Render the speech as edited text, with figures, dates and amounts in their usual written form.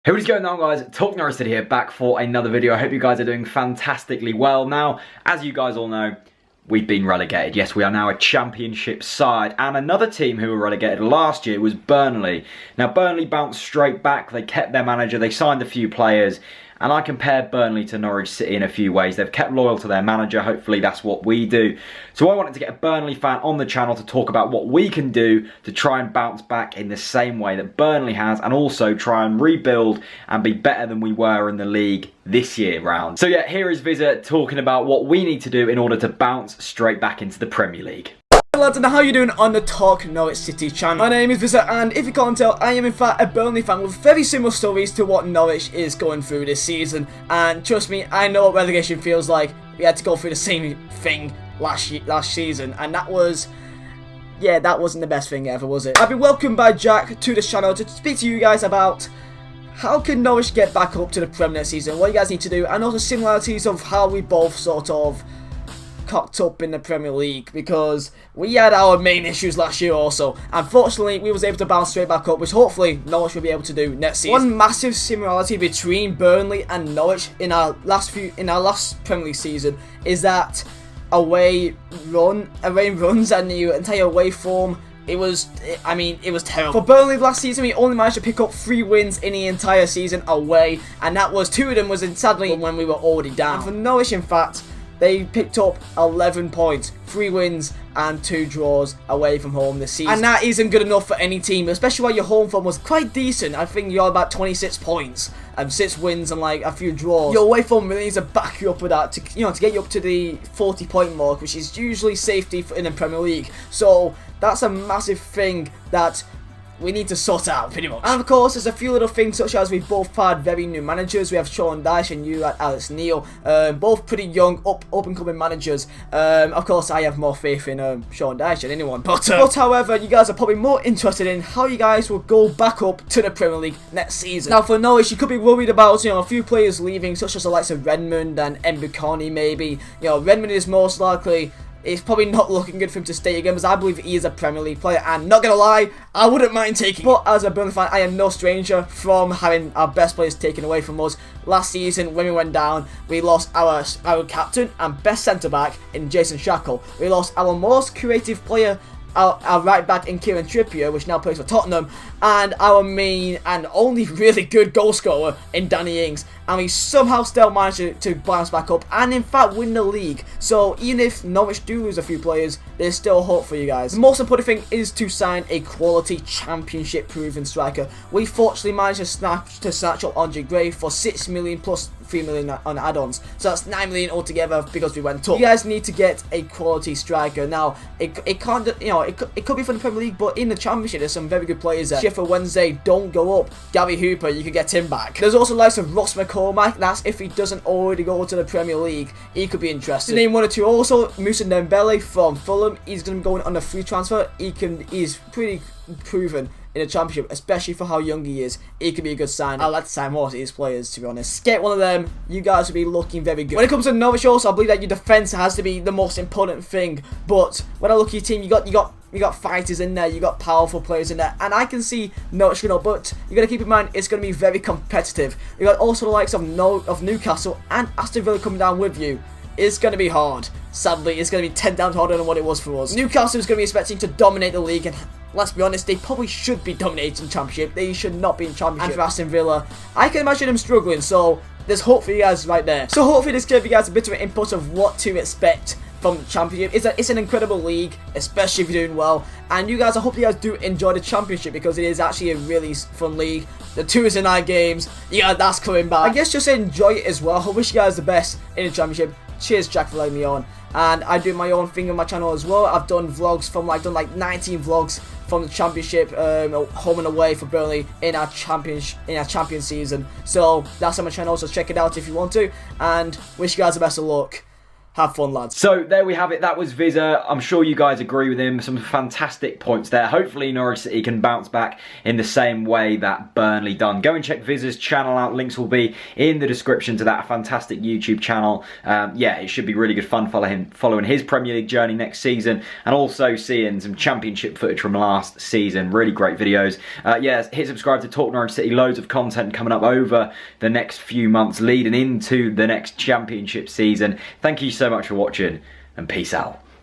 Hey, what is going on, guys? TalkNorwichCity here, back for another video. I hope you guys are doing fantastically well. Now, as you guys all know, we've been relegated. Yes, we are now a championship side, and another team who were relegated last year was Burnley. Now, Burnley bounced straight back. They kept their manager, they signed a few players, and I compared Burnley to Norwich City in a few ways. They've kept loyal to their manager. Hopefully that's what we do. So I wanted to get a Burnley fan on the channel to talk about what we can do to try and bounce back in the same way that Burnley has, and also try and rebuild and be better than we were in the league this year round. So yeah, here is Vizeh talking about what we need to do in order to bounce straight back into the Premier League. Hello lads, and how are you doing on the Talk Norwich City channel? My name is Vizeh, and if you can't tell, I am in fact a Burnley fan with very similar stories to what Norwich is going through this season. And trust me, I know what relegation feels like. We had to go through the same thing last season, and that was... yeah, that wasn't the best thing ever, was it? I've been welcomed by Jack to this channel to speak to you guys about how can Norwich get back up to the Premier League season, what you guys need to do, and also similarities of how we both sort of cocked up in the Premier League, because we had our main issues last year also. Unfortunately, we was able to bounce straight back up, which hopefully Norwich will be able to do next season. One massive similarity between Burnley and Norwich in our last Premier League season is that away runs and the entire away form. It was terrible. For Burnley last season, we only managed to pick up 3 wins in the entire season away, and that was 2 of them was sadly when we were already down. And for Norwich, in fact, they picked up 11 points, 3 wins and 2 draws away from home this season. And that isn't good enough for any team, especially while your home form was quite decent. I think you're about 26 points and 6 wins and like a few draws. Your away form really needs to back you up with that to get you up to the 40-point mark, which is usually safety in the Premier League. So that's a massive thing that we need to sort out, pretty much. And of course, there's a few little things, such as we've both had very new managers. We have Sean Dyche and you at Alex Neil, both pretty young, up-and-coming managers. Of course, I have more faith in Sean Dyche than anyone. But however, you guys are probably more interested in how you guys will go back up to the Premier League next season. Now, for Norwich, you could be worried about a few players leaving, such as the likes of Redmond and Mbukani, maybe. Redmond is most likely... it's probably not looking good for him to stay again, because I believe he is a Premier League player, and not gonna lie, I wouldn't mind taking him. But as a Burnley fan, I am no stranger from having our best players taken away from us. Last season, when we went down, we lost our captain and best centre-back in Jason Shackle. We lost our most creative player, our right back in Kieran Trippier, which now plays for Tottenham, and our main and only really good goal scorer in Danny Ings, and we somehow still managed to bounce back up and in fact win the league. So even if Norwich do lose a few players, there's still hope for you guys. The most important thing is to sign a quality championship proven striker. We fortunately managed to snatch up Andre Gray for 6 million plus 3 million on add-ons, so that's 9 million altogether because we went up. You guys need to get a quality striker. Now it can't, it could be from the Premier League, but in the Championship there's some very good players there. Sheffield Wednesday, don't go up. Gary Hooper, you can get him back. There's also the likes of Ross McCormack. That's if he doesn't already go to the Premier League, he could be interested. To name 1 or 2, also Moussa Dembele from Fulham. He's going to be going on a free transfer. He's pretty proven in the Championship, especially for how young he is. He could be a good sign. I'd like to sign more of his players, to be honest. Get one of them, you guys will be looking very good. When it comes to Norwich also, I believe that your defence has to be the most important thing. But when I look at your team, you got fighters in there, you got powerful players in there, and I can see Norwich going up, but you got to keep in mind it's going to be very competitive. You got also the likes of Newcastle and Aston Villa coming down with you. It's going to be hard. Sadly, it's going to be 10 times harder than what it was for us. Newcastle is going to be expecting to dominate the league, and let's be honest, they probably should be dominating Championship. They should not be in Championship. And for Aston Villa, I can imagine them struggling, so there's hope for you guys right there. So hopefully this gave you guys a bit of an input of what to expect from the Championship. It's an incredible league, especially if you're doing well. And you guys, I hope you guys do enjoy the Championship, because it is actually a really fun league. The Tuesday night games, yeah, that's coming back. I guess just enjoy it as well. I wish you guys the best in the Championship. Cheers, Jack, for letting me on. And I do my own thing on my channel as well. I've done vlogs from like 19 vlogs from the Championship, home and away for Burnley in our champion season. So that's on my channel, so check it out if you want to. And wish you guys the best of luck. Have fun, lads. So there we have it. That was Vizeh. I'm sure you guys agree with him. Some fantastic points there. Hopefully Norwich City can bounce back in the same way that Burnley done. Go and check Vizeh's channel out. Links will be in the description to that fantastic YouTube channel. Yeah, it should be really good fun following his Premier League journey next season, and also seeing some Championship footage from last season. Really great videos. Yeah, hit subscribe to Talk Norwich City. Loads of content coming up over the next few months leading into the next Championship season. Thank you so much for watching, and peace out.